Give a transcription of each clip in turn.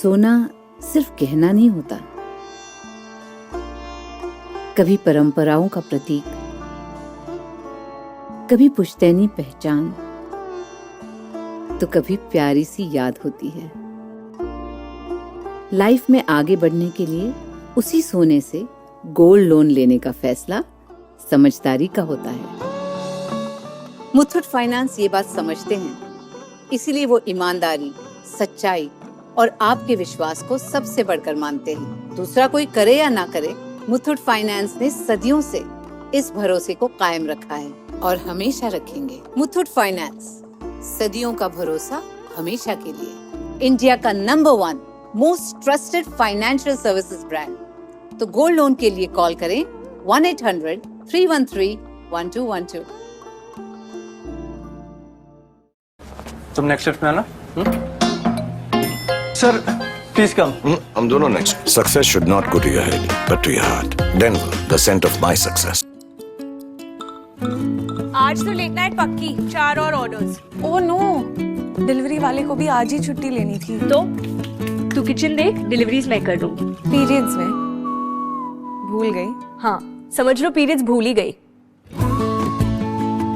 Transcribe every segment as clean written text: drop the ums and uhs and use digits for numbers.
सोना सिर्फ गहना नहीं होता, कभी परंपराओं का प्रतीक, कभी पुश्तैनी पहचान, तो कभी प्यारी सी याद होती है। लाइफ में आगे बढ़ने के लिए उसी सोने से गोल्ड लोन लेने का फैसला समझदारी का होता है। मुथूट फाइनेंस ये बात समझते हैं, इसीलिए वो ईमानदारी, सच्चाई और आपके विश्वास को सबसे बढ़कर मानते हैं। दूसरा कोई करे या ना करे, मुथूट फाइनेंस ने सदियों से इस भरोसे को कायम रखा है और हमेशा रखेंगे। मुथूट फाइनेंस, सदियों का भरोसा हमेशा के लिए। इंडिया का number 1 most trusted financial services brand. तो गोल्ड लोन के लिए कॉल करें 1-800-313-1212। तुम नेक्स्ट शिफ्ट में आना। Sir please come. हम दोनों next. Success should not go to your head, but to your heart. Denver, the scent of my success. आज तो लेट नाइट पक्की, 4 और ऑर्डर्स। ओह नो, डिलीवरी वाले को भी आज ही छुट्टी लेनी थी। तो तू किचन देख, डिलीवरीज मैं कर दूंगी। पीरियड्स में भूल गई। हाँ समझ लो, पीरियड्स भूल ही गई।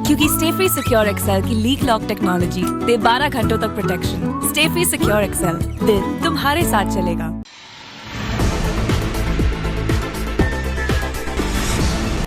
क्योंकि स्टे फ्री सिक्योर एक्सेल की लीक लॉक टेक्नोलॉजी दे 12 घंटों तक प्रोटेक्शन। स्टे फ्री सिक्योर एक्सेल, दिल तुम्हारे साथ चलेगा।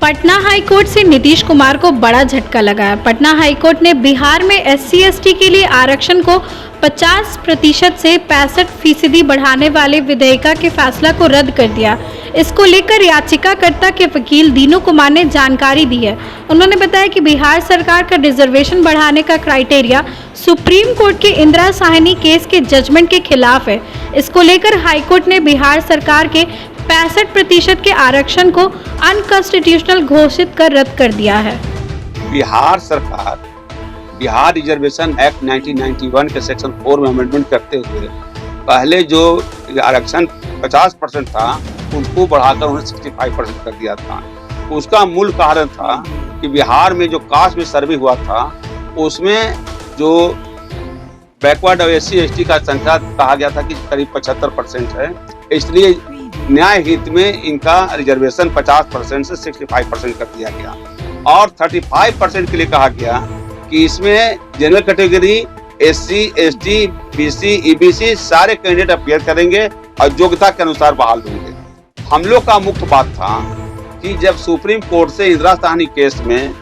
पटना हाईकोर्ट से नीतीश कुमार को बड़ा झटका लगा है। पटना हाईकोर्ट ने बिहार में SC/ST के लिए आरक्षण को 50% से 65% बढ़ाने वाले विधेयक के फैसला को रद्द कर दिया। इसको लेकर याचिकाकर्ता के वकील दीनू कुमार ने जानकारी दी है। उन्होंने बताया कि बिहार सरकार का रिजर्वेशन बढ़ाने का क्राइटेरिया सुप्रीम कोर्ट के इंदिरा साहनी केस के जजमेंट के खिलाफ है। इसको लेकर हाईकोर्ट ने बिहार सरकार के 65% के आरक्षण को अनकॉन्स्टिट्यूशनल घोषित कर रद्द कर दिया है। बिहार सरकार बिहार रिजर्वेशन एक्ट 1991 के सेक्शन 4 में अमेंडमेंट करते हुए पहले जो आरक्षण 50% था उसको बढ़ाकर उन्हें 65% कर दिया था। उसका मूल कारण था कि बिहार में जो कास्ट में सर्वे हुआ था उसमें जो बैकवर्ड और SC/ST का संख्या कहा गया था कि करीब 75% है। इसलिए न्याय हित में इनका रिजर्वेशन 50% से 65% कर दिया गया और 35% के लिए कहा गया कि इसमें general category SC/ST, BC, EBC सारे कैंडिडेट अपीयर करेंगे और योग्यता के अनुसार बहाल होंगे। हम लोग का मुख्य बात था कि जब सुप्रीम कोर्ट से इंदिरा साहनी केस में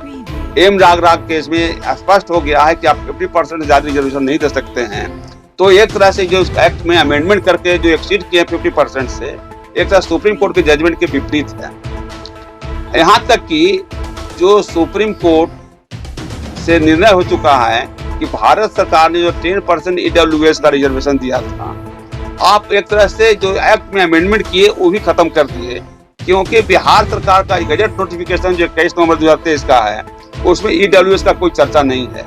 एम राग केस में स्पष्ट हो गया है कि आप 50% से ज्यादा रिजर्वेशन नहीं दे सकते हैं, तो एक तरह से जो एक्ट में अमेंडमेंट करके जो एक्सीड किए 50% से, एक तरह सुप्रीम कोर्ट के जजमेंट के विपरीत है। यहाँ तक कि जो सुप्रीम कोर्ट से निर्णय हो चुका है कि भारत सरकार ने जो 10% EWS का रिजर्वेशन दिया था, आप एक तरह से जो एक्ट में अमेंडमेंट किए वो भी खत्म कर दिए, क्योंकि बिहार सरकार का गजट नोटिफिकेशन जो 21 नवंबर 2023 का है उसमें EWS का कोई चर्चा नहीं है,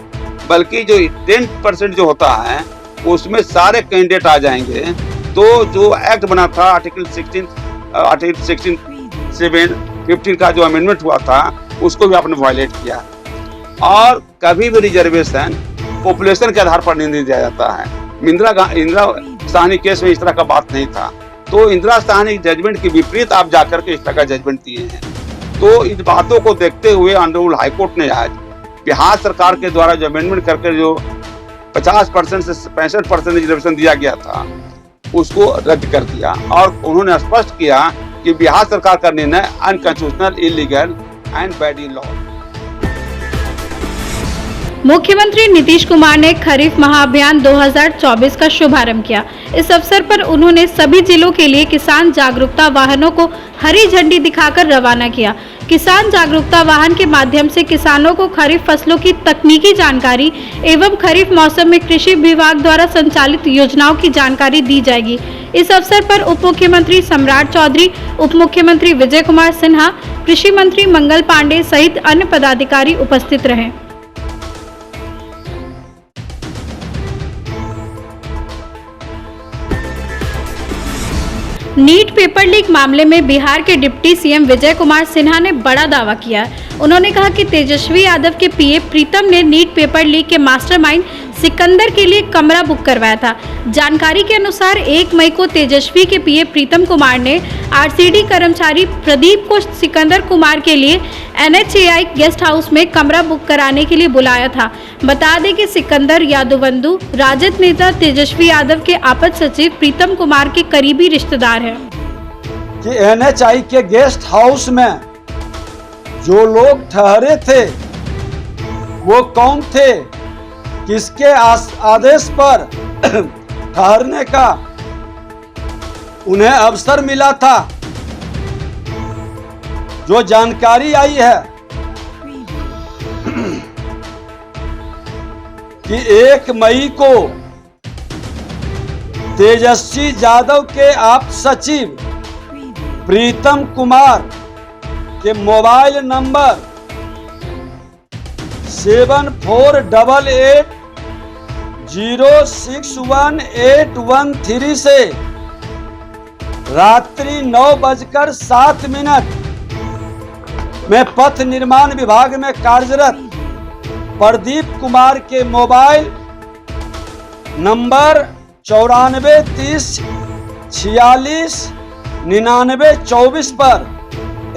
बल्कि जो 10% जो होता है उसमें सारे कैंडिडेट आ जाएंगे। तो जो एक्ट बना था आर्टिकल 16(7)(15) का जो अमेंडमेंट हुआ था उसको भी आपने वायलेट किया। और कभी भी रिजर्वेशन पॉपुलेशन के आधार पर नहीं दिया जाता है। इंदिरा साहनी केस में इस तरह का बात नहीं था, तो इंदिरा साहनी जजमेंट के विपरीत आप जाकर के इस तरह का जजमेंट दिए हैं। तो इन बातों को देखते हुए ऑनरेबल हाईकोर्ट ने आज बिहार सरकार के द्वारा जो अमेंडमेंट करके जो 50% से 65% रिजर्वेशन दिया गया था उसको रद्द कर दिया और उन्होंने स्पष्ट किया कि बिहार सरकार का निर्णय unconstitutional, illegal and bad in law. मुख्यमंत्री नीतीश कुमार ने खरीफ महाअभियान 2024 का शुभारंभ किया। इस अवसर पर उन्होंने सभी जिलों के लिए किसान जागरूकता वाहनों को हरी झंडी दिखाकर रवाना किया। किसान जागरूकता वाहन के माध्यम से किसानों को खरीफ फसलों की तकनीकी जानकारी एवं खरीफ मौसम में कृषि विभाग द्वारा संचालित योजनाओं की जानकारी दी जाएगी। इस अवसर पर उप मुख्यमंत्री सम्राट चौधरी, उप मुख्यमंत्री विजय कुमार सिन्हा, कृषि मंत्री मंगल पांडे सहित अन्य पदाधिकारी उपस्थित रहे। नीट पेपर लीक मामले में बिहार के डिप्टी CM विजय कुमार सिन्हा ने बड़ा दावा किया। उन्होंने कहा कि तेजस्वी यादव के PA प्रीतम ने नीट पेपर लीक के मास्टरमाइंड सिकंदर के लिए कमरा बुक करवाया था। जानकारी के अनुसार 1 मई को तेजस्वी के पीए प्रीतम कुमार ने आरसीडी कर्मचारी प्रदीप को सिकंदर कुमार के लिए NHAI गेस्ट हाउस में कमरा बुक कराने के लिए बुलाया था। बता दें कि सिकंदर यादवबंधु राजद नेता तेजस्वी यादव के आपात सचिव प्रीतम कुमार के करीबी रिश्तेदार हैं। कि NHAI के गेस्ट हाउस में जो लोग ठहरे थे वो कौन थे, किसके आदेश पर ठहरने का उन्हें अवसर मिला था। जो जानकारी आई है कि 1 मई को तेजस्वी यादव के आप सचिव प्रीतम कुमार के मोबाइल नंबर 7488061813 से रात्रि 9:07 में पथ निर्माण विभाग में कार्यरत प्रदीप कुमार के मोबाइल नंबर 9430469924 पर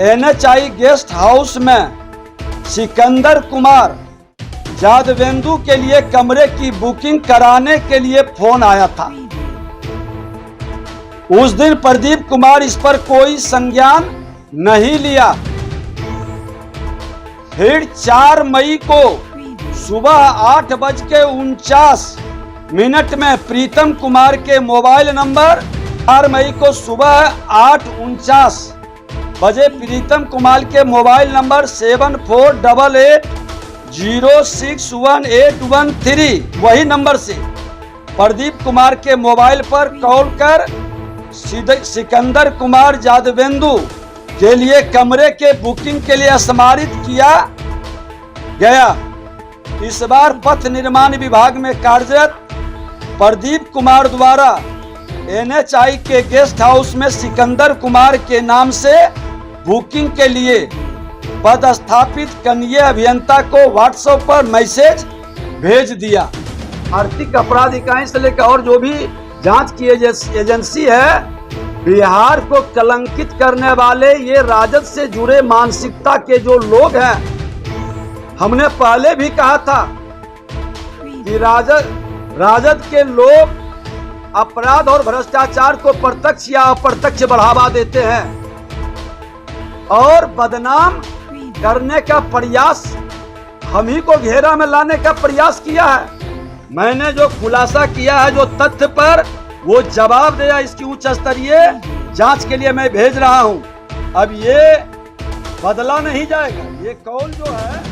NHAI गेस्ट हाउस में सिकंदर कुमार यादवेंदु के लिए कमरे की बुकिंग कराने के लिए फोन आया था। उस दिन प्रदीप कुमार इस पर कोई संज्ञान नहीं लिया। फिर 4 मई को सुबह 8:49 में प्रीतम कुमार के मोबाइल नंबर 4 मई को सुबह 8:49 बजे प्रीतम कुमार के मोबाइल नंबर 7488061813 वही नंबर से प्रदीप कुमार के मोबाइल पर कॉल कर सिकंदर कुमार यादवेंदु के लिए कमरे के बुकिंग के लिए स्मारित किया गया। इस बार पथ निर्माण विभाग में कार्यरत प्रदीप कुमार द्वारा NHAI के गेस्ट हाउस में सिकंदर कुमार के नाम से बुकिंग के लिए पदस्थापित कनीय अभियंता को व्हाट्सएप पर मैसेज भेज दिया। आर्थिक अपराध इकाई से लेकर और जो भी जांच की एजेंसी है, बिहार को कलंकित करने वाले ये राजद से जुड़े मानसिकता के जो लोग हैं, हमने पहले भी कहा था कि राजद के लोग अपराध और भ्रष्टाचार को प्रत्यक्ष या अप्रत्यक्ष बढ़ावा देते हैं और बदनाम करने का प्रयास, हम ही को घेरा में लाने का प्रयास किया है। मैंने जो खुलासा किया है, जो तथ्य पर वो जवाब दिया, इसकी उच्च स्तरीय जांच के लिए मैं भेज रहा हूं। अब ये बदला नहीं जाएगा। ये कौन जो है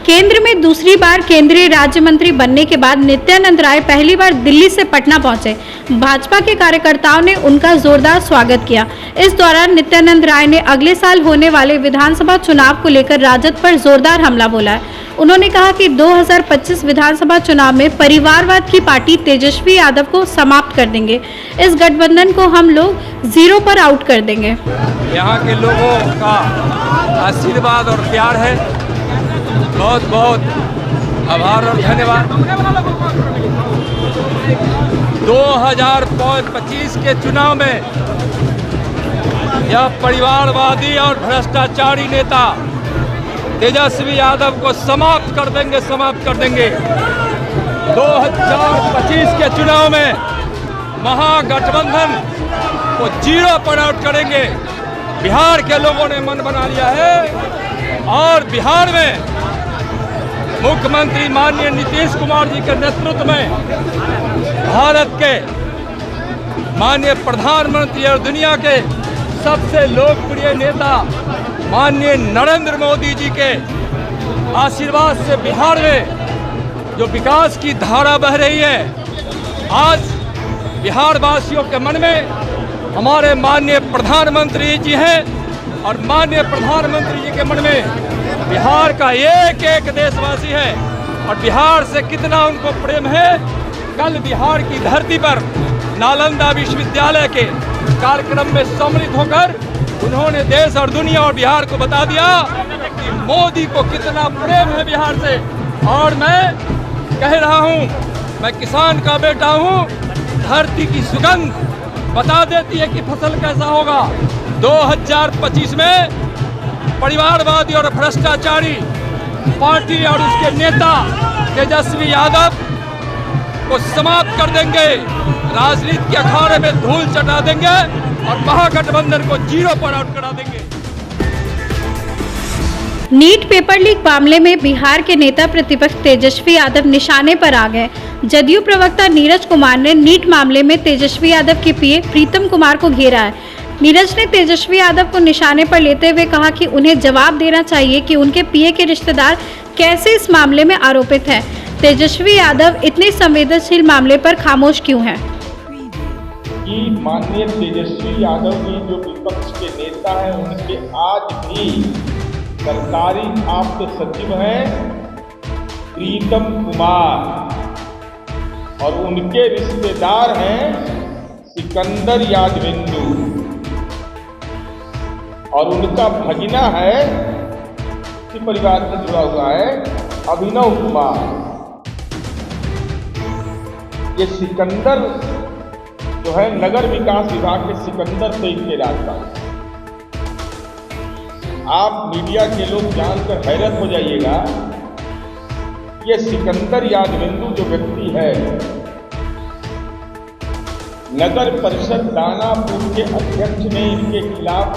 केंद्र में दूसरी बार केंद्रीय राज्य मंत्री बनने के बाद नित्यानंद राय पहली बार दिल्ली से पटना पहुंचे। भाजपा के कार्यकर्ताओं ने उनका जोरदार स्वागत किया। इस दौरान नित्यानंद राय ने अगले साल होने वाले विधानसभा चुनाव को लेकर राजद पर जोरदार हमला बोला है। उन्होंने कहा कि 2025 विधानसभा चुनाव में परिवारवाद की पार्टी तेजस्वी यादव को समाप्त कर देंगे। इस गठबंधन को हम लोग 0 पर आउट कर देंगे। यहाँ के लोगों का आशीर्वाद और प्यार है। बहुत बहुत आभार और धन्यवाद। 2025 के चुनाव में यह परिवारवादी और भ्रष्टाचारी नेता तेजस्वी यादव को समाप्त कर देंगे। 2025 के चुनाव में महागठबंधन को 0 पर आउट करेंगे। बिहार के लोगों ने मन बना लिया है और बिहार में मुख्यमंत्री माननीय नीतीश कुमार जी के नेतृत्व में भारत के माननीय प्रधानमंत्री और दुनिया के सबसे लोकप्रिय नेता माननीय नरेंद्र मोदी जी के आशीर्वाद से बिहार में जो विकास की धारा बह रही है, आज बिहार वासियों के मन में हमारे माननीय प्रधानमंत्री जी हैं और माननीय प्रधानमंत्री जी के मन में बिहार का एक एक देशवासी है और बिहार से कितना उनको प्रेम है। कल बिहार की धरती पर नालंदा विश्वविद्यालय के कार्यक्रम में सम्मिलित होकर उन्होंने देश और दुनिया और बिहार को बता दिया कि मोदी को कितना प्रेम है बिहार से और मैं कह रहा हूँ, मैं किसान का बेटा हूँ। धरती की सुगंध बता देती है कि फसल कैसा होगा। 2025 में परिवारवादी और भ्रष्टाचारी पार्टी और उसके नेता तेजस्वी यादव को समाप्त कर देंगे, राजनीति के अखाड़े में धूल चटा देंगे और महागठबंधन को जीरो पर आउट करा देंगे। नीट पेपर लीक मामले में बिहार के नेता प्रतिपक्ष तेजस्वी यादव निशाने पर आ गए। जदयू प्रवक्ता नीरज कुमार ने नीट मामले में तेजस्वी यादव के पीए प्रीतम कुमार को घेरा है। नीरज ने तेजस्वी यादव को निशाने पर लेते हुए कहा कि उन्हें जवाब देना चाहिए कि उनके पीए के रिश्तेदार कैसे इस मामले में आरोपित हैं। तेजस्वी यादव इतने संवेदनशील मामले पर खामोश क्यों हैं? कि माननीय तेजस्वी यादव जी जो विपक्ष के नेता हैं, उनके आज भी सरकारी आप्त सचिव हैं प्रीतम कुमार और उनके रिश्तेदार हैं सिकंदर यादवेंदु और उनका भगिना है, इसी परिवार से जुड़ा हुआ है, अभिनव कुमार। ये सिकंदर जो है नगर विकास विभाग के सिकंदर से इनके राजपाल। आप मीडिया के लोग जानकर हैरत हो जाइएगा, ये सिकंदर यादवेंदु जो व्यक्ति है, नगर परिषद दानापुर के अध्यक्ष ने इनके खिलाफ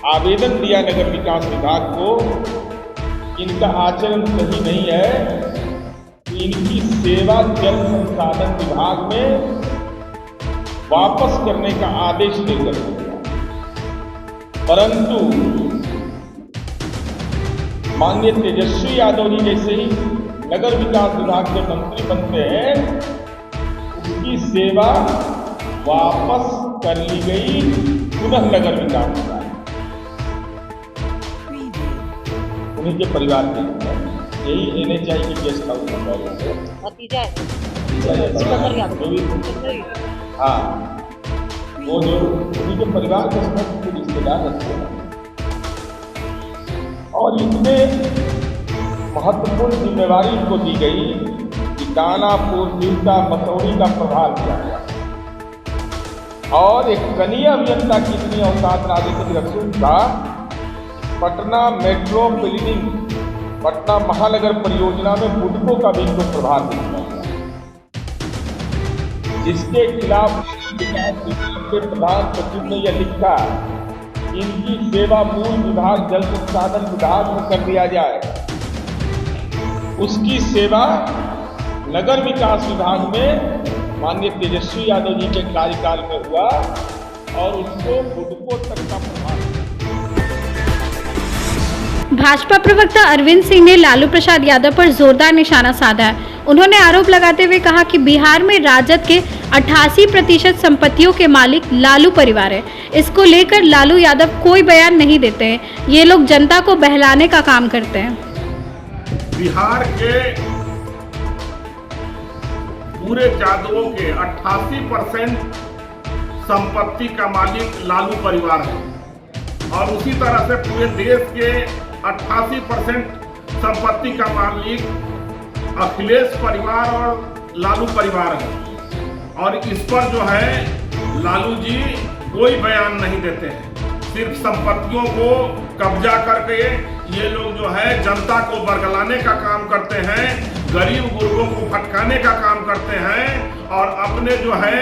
आवेदन दिया नगर विकास विभाग को, इनका आचरण सही नहीं है, इनकी सेवा जल संसाधन विभाग में वापस करने का आदेश देकर दिया। परंतु माननीय तेजस्वी यादव जी जैसे ही नगर विकास विभाग के मंत्री बनते हैं, उसकी सेवा वापस कर ली गई पुनः नगर विकास विभाग, उन्हीं के परिवार के। यही NHI की गेस्ट हाउस हाँ, वो जो उन्हीं के परिवार के सदस्य रिश्तेदार रखते हैं और इसमें महत्वपूर्ण जिम्मेवारी इनको दी गई कि दानापुर, बिरसा, मसौरी का प्रभाव किया गया और एक कनीय अभियंता की इतनी औकात राजनीतिक रसूल था, पटना मेट्रो बिल्डिंग, पटना महानगर परियोजना में बुडको का भी इनको प्रभाव दिया, जिसके खिलाफ विकास विभाग के प्रधान सचिव ने यह लिखा, इनकी सेवा मूल विभाग जल संसाधन विभाग में कर दिया जाए, उसकी सेवा नगर विकास विभाग में माननीय तेजस्वी यादव जी के कार्यकाल में हुआ और उसको बुडको तक का प्रभाव। भाजपा प्रवक्ता अरविंद सिंह ने लालू प्रसाद यादव पर जोरदार निशाना साधा है। उन्होंने आरोप लगाते हुए कहा कि बिहार में राजद के 88% संपत्तियों के मालिक लालू परिवार है। इसको लेकर लालू यादव कोई बयान नहीं देते हैं। ये लोग जनता को बहलाने का काम करते हैं। बिहार के पूरे यादवों के 88% संपत्ति का मालिक लालू परिवार है और उसी तरह से पूरे देश के 88% संपत्ति का मालिक अखिलेश परिवार और लालू परिवार है और इस पर जो है लालू जी कोई बयान नहीं देते हैं। सिर्फ संपत्तियों को कब्जा करके ये लोग जो है जनता को बरगलाने का काम करते हैं, गरीब गुरबों को भटकाने का काम करते हैं और अपने जो है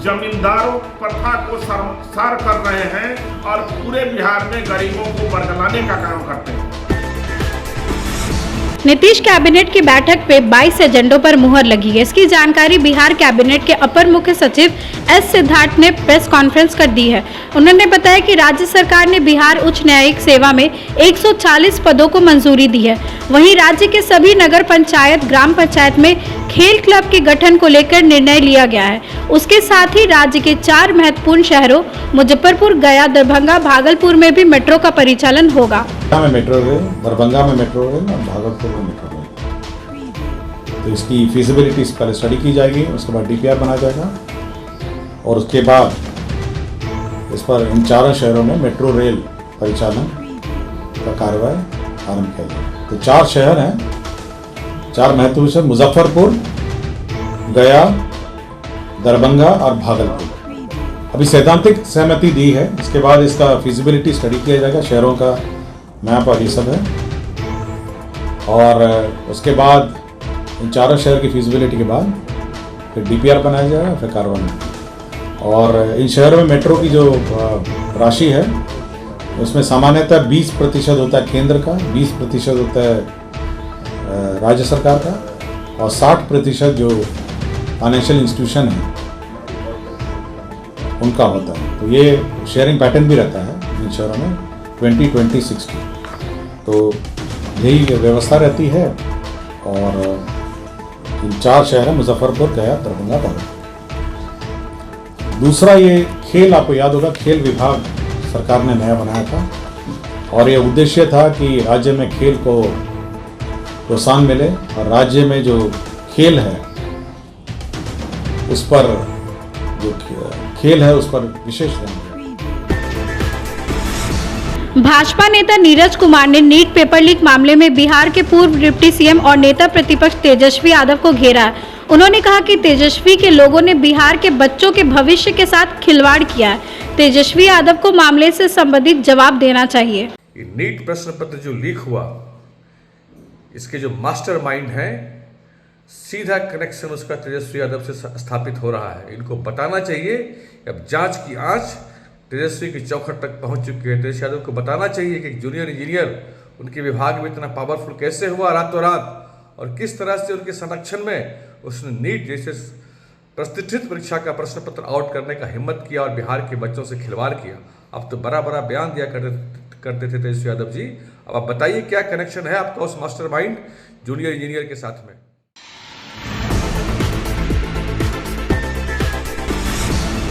जमींदारों प्रथा को सार कर रहे हैं और पूरे बिहार में गरीबों को बरगलाने का काम करते हैं। नीतीश कैबिनेट की बैठक पे 22 एजेंडों पर मुहर लगी है। इसकी जानकारी बिहार कैबिनेट के अपर मुख्य सचिव एस सिद्धार्थ ने प्रेस कॉन्फ्रेंस कर दी है। उन्होंने बताया कि राज्य सरकार ने बिहार उच्च न्यायिक सेवा में 140 पदों को मंजूरी दी है। वहीं राज्य के सभी नगर पंचायत, ग्राम पंचायत में खेल क्लब के गठन को लेकर निर्णय लिया गया है। उसके साथ ही राज्य के 4 महत्वपूर्ण शहरों मुजफ्फरपुर, गया, दरभंगा, भागलपुर में भी मेट्रो का परिचालन होगा। मेट्रो रेल, दरभंगा में मेट्रो रेल और भागलपुर में मेट्रो रेल। तो इसकी फिजिबिलिटी इस पर स्टडी की जाएगी, उसके बाद DPR बनाया जाएगा और उसके बाद इस पर इन 4 शहरों में मेट्रो रेल परिचालन का कार्रवाई आरंभ किया जाएगा। तो 4 शहर हैं, 4 महत्वपूर्ण शहर, मुजफ्फरपुर, गया, दरभंगा और भागलपुर। अभी सैद्धांतिक सहमति दी है, इसके बाद इसका फिजिबिलिटी स्टडी किया जाएगा, शहरों का मैप और ये सब है, और उसके बाद इन चारों शहर की फिजिबिलिटी के बाद फिर DPR बनाया जाएगा, फिर कार्रवाई। और इन शहरों में मेट्रो की जो राशि है उसमें सामान्यतः 20% होता है केंद्र का, 20% होता है राज्य सरकार का, और 60% जो फाइनेंशियल इंस्टीट्यूशन है उनका होता है। तो ये शेयरिंग पैटर्न भी रहता है इन शहरों में 20-20-60। तो यही व्यवस्था रहती है। और इन 4 शहर हैं, मुजफ्फरपुर, गया, दरभंगा, भागलपुर। दूसरा ये खेल, आपको याद होगा खेल विभाग सरकार ने नया बनाया था, और ये उद्देश्य था कि राज्य में खेल को प्रोत्साहन मिले और राज्य में जो खेल है उस पर विशेष ध्यान दिया। भाजपा नेता नीरज कुमार ने नीट पेपर लीक मामले में बिहार के पूर्व डिप्टी सीएम और नेता प्रतिपक्ष तेजस्वी यादव को घेरा। उन्होंने कहा कि तेजस्वी के लोगों ने बिहार के बच्चों के भविष्य के साथ खिलवाड़ किया है। तेजस्वी यादव को मामले से संबंधित जवाब देना चाहिए। नीट प्रश्न पत्र जो लीक हुआ, इसके जो मास्टरमाइंड हैं, सीधा कनेक्शन उसका तेजस्वी यादव से स्थापित हो रहा है। इनको बताना चाहिए, अब जांच की आंच तेजस्वी की चौखट तक पहुंच चुकी है। तेजस्वी यादव को बताना चाहिए कि जूनियर इंजीनियर उनके विभाग में इतना पावरफुल कैसे हुआ रातों रात, और किस तरह से उनके संरक्षण में उसने नीट जैसे प्रतिष्ठित परीक्षा का प्रश्न पत्र आउट करने का हिम्मत किया और बिहार के बच्चों से खिलवाड़ किया। अब तो बड़ा बड़ा बयान दिया करते थे तेजस्वी यादव जी। अब आप बताइए क्या कनेक्शन है आपका उस मास्टरमाइंड जूनियर इंजीनियर के साथ में।